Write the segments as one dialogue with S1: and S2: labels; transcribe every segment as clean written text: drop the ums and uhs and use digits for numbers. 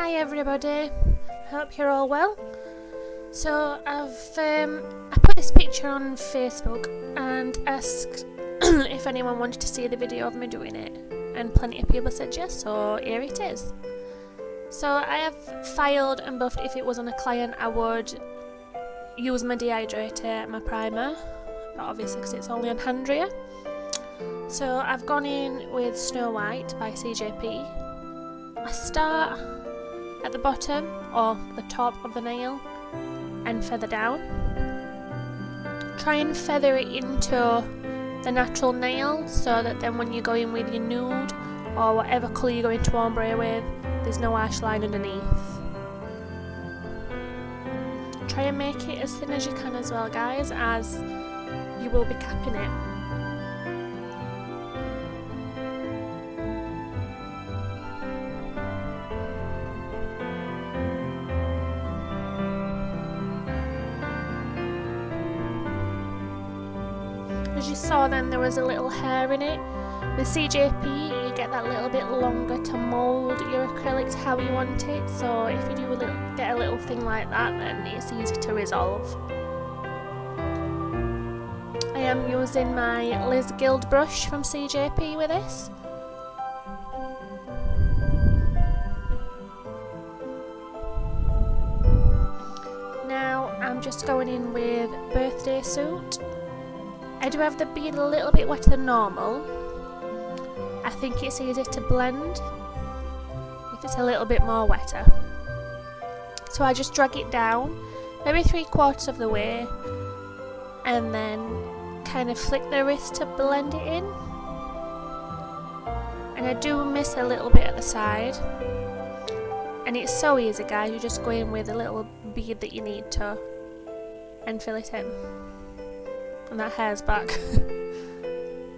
S1: Hi everybody, hope you're all well. So I put this picture on Facebook and asked if anyone wanted to see the video of me doing it, and plenty of people said yes, so here it is. So I have filed and buffed. If it was on a client I would use my dehydrator, my primer, but obviously because it's only on hand here. So I've gone in with Snow White by CJP. I start at the bottom or the top of the nail and feather down. Try and feather it into the natural nail so that then when you go in with your nude or whatever colour you're going to ombre with, there's no harsh line underneath. Try and make it as thin as you can as well, guys, as you will be capping it. As you saw then, there was a little hair in it. With CJP you get that little bit longer to mould your acrylic to how you want it, so if you do get a little thing like that, then it's easy to resolve. I am using my Liz Guild brush from CJP with this. Now I'm just going in with Birthday Suit. I do have the bead a little bit wetter than normal. I think it's easier to blend if it's a little bit more wetter. So I just drag it down, maybe 3/4 of the way, and then kind of flick the wrist to blend it in. And I do miss a little bit at the side. And it's so easy, guys, you just go in with a little bead that you need to and fill it in. And that hair's back.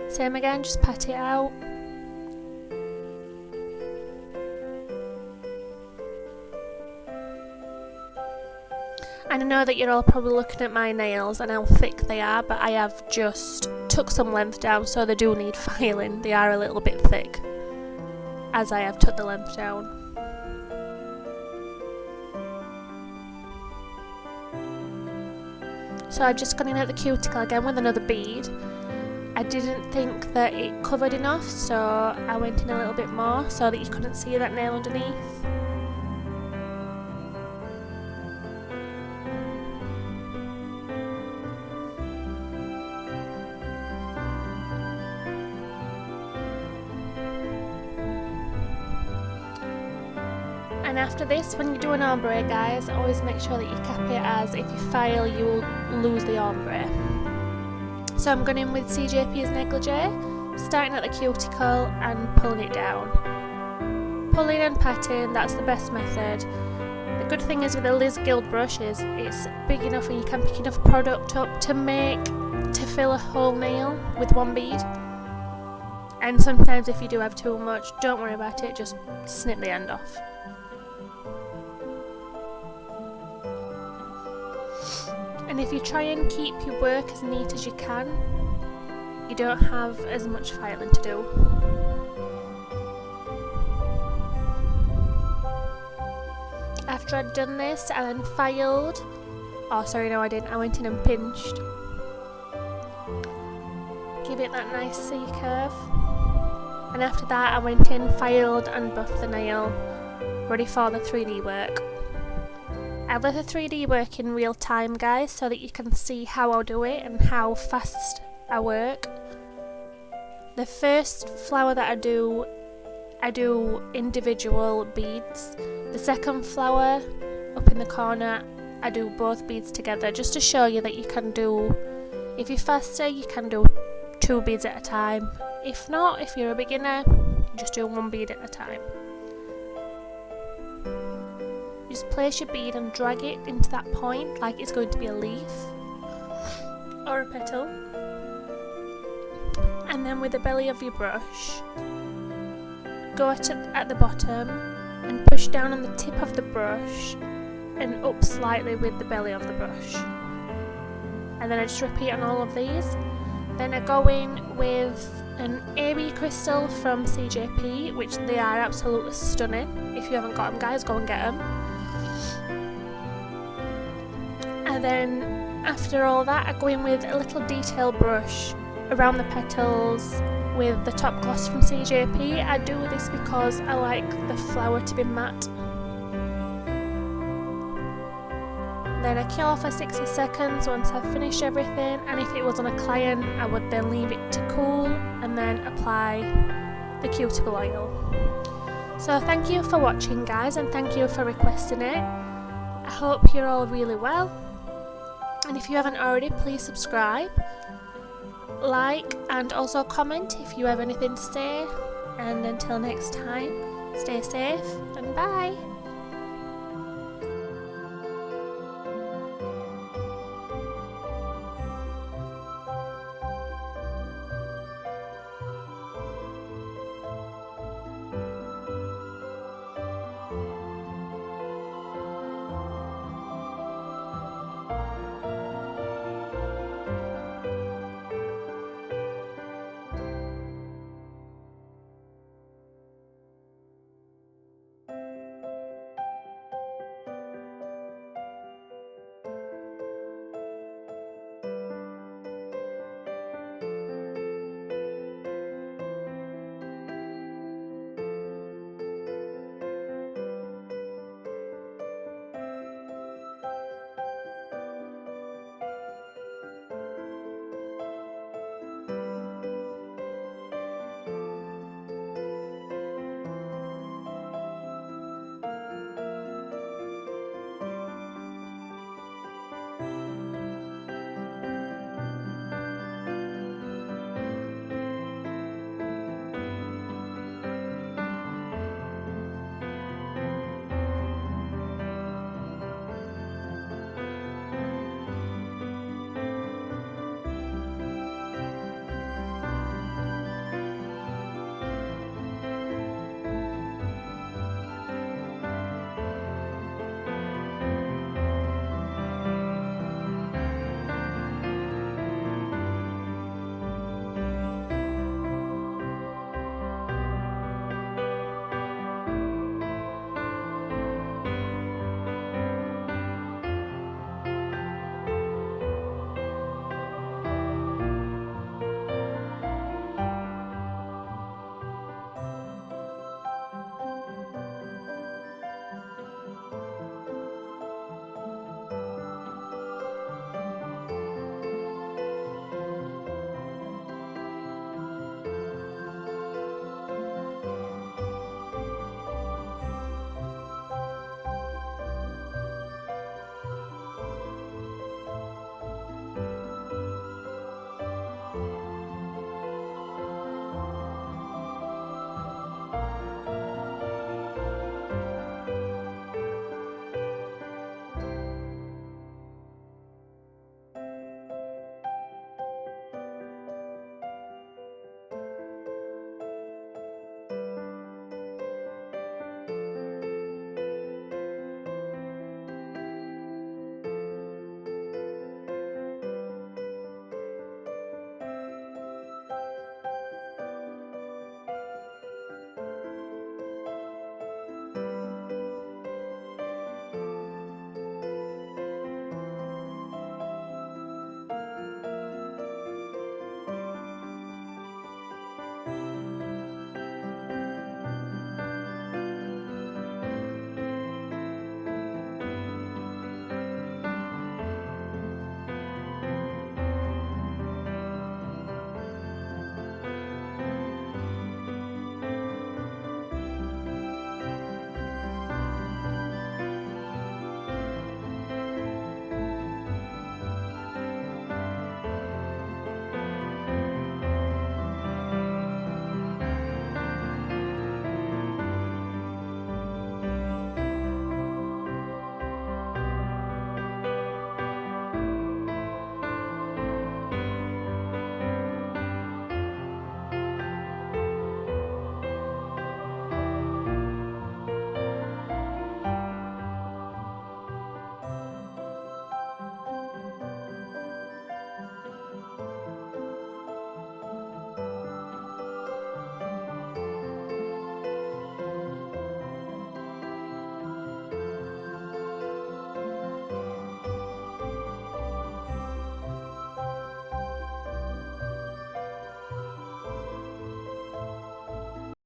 S1: Same again, just pat it out. And I know that you're all probably looking at my nails and how thick they are, but I have just took some length down, so they do need filing. They are a little bit thick, as I have took the length down. So I've just gone in at the cuticle again with another bead. I didn't think that it covered enough, so I went in a little bit more so that you couldn't see that nail underneath. And after this, when you do an ombre, guys, always make sure that you cap it, as if you file you will lose the ombre. So I'm going in with CJP's negligee, starting at the cuticle and pulling it down. Pulling and patting, that's the best method. The good thing is with a Liz Guild brush is it's big enough and you can pick enough product up to fill a whole nail with one bead. And sometimes if you do have too much, don't worry about it, just snip the end off. And if you try and keep your work as neat as you can, you don't have as much filing to do. After I'd done this, I then filed. Oh, sorry, no I didn't. I went in and pinched. Give it that nice C curve. And after that, I went in, filed and buffed the nail, ready for the 3D work. I let the 3D work in real time, guys, so that you can see how I do it and how fast I work. The first flower that I do individual beads. The second flower up in the corner, I do both beads together, just to show you that you can do, if you're faster, you can do 2 beads at a time. If not, if you're a beginner, just do 1 bead at a time. Just place your bead and drag it into that point like it's going to be a leaf or a petal. And then with the belly of your brush, go at the bottom and push down on the tip of the brush and up slightly with the belly of the brush. And then I just repeat on all of these. Then I go in with an AB crystal from CJP, which they are absolutely stunning. If you haven't got them, guys, go and get them. And then after all that, I go in with a little detail brush around the petals with the top gloss from CJP. I do this because I like the flower to be matte. Then I kill for 60 seconds once I've finished everything, and if it was on a client I would then leave it to cool and then apply the cuticle oil. So thank you for watching, guys, and thank you for requesting it. I hope you're all really well, and if you haven't already, please subscribe, like, and also comment if you have anything to say. And until next time, stay safe and bye.